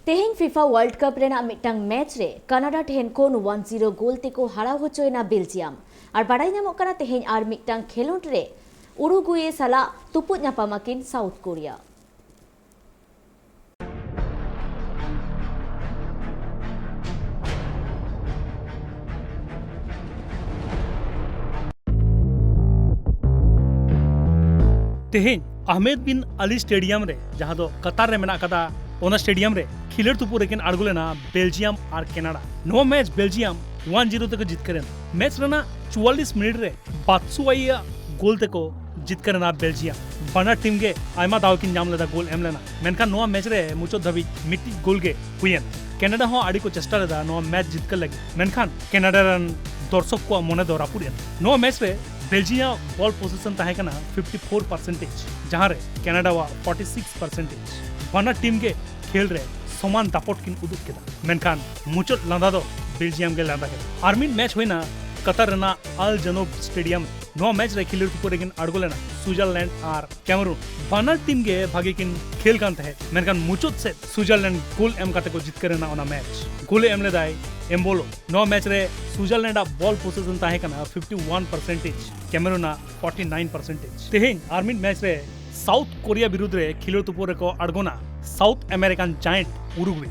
तेहें FIFA World Cup रेना मिटांग match रे कनाडा ठेन को 1-0 गोल तेको हारा होचोयना बेल्जियम और बाडाय नामोग काना तेहें आर मिटांग खेलोड रे उरुगुए साला तुपुद नापामाकिन साउथ कोरिया। तेहें अहमेद बिन अली स्टेडियम रे जहां दो कतार रे मेना कदा ओना स्टेडियम रे खिलड़ तुपुर रेकिन आड़गुलेना बेल्जियम और कनाडा। नो मैच बेल्जियम 1-0 तक जितकरेन मैच रेना 44 मिनट रे बात्सुवाई गोल तको जितकरेना बेल्जियम बना टीम गे आयमा दाव किन नाम लेदा गोल एम लेना मेनखान नोआ मैच रे मुचो धबी मिट्टी गोल गे हुयन कनाडा हो आड़ी को चेष्टा लेदा नोआ मैच जितकर लगी मेनखान कनाडा रन दर्शक को मने दो रापुरियन नोआ मैच रे बेल्जियम बॉल पोजीशन ताहे कना 54% जहां रे कनाडा वा 46% बना टीम के खेल रे समान दापट किन उदुक केदा मेनखान मुचो लांदा दो बेल्जियम के लांदा केदा आर्मिन मैच होइना कतर रेना अल जनूब स्टेडियम नो मैच रे खिलड़ तुपुर रेकिन आड़गोलेना स्विट्जरलैंड और कैमरून बना टीम के भागे किन खेल कान तहे मेनखान मुचो से स्विट्जरलैंड गोल एम काते को जितकरेना ओना मैच गोल एम लेदाय एम्बोलो नो मैच रे स्विट्जरलैंड बॉल पोजीशन ताहे कना 51% कैमरून 49% तेहें आर्मिन मैच रे साउथ कोरिया विरुद्ध रे खिलड़ तुपुर रे को आड़गोना साउथ अमेरिकन जायंट उरुग्वे।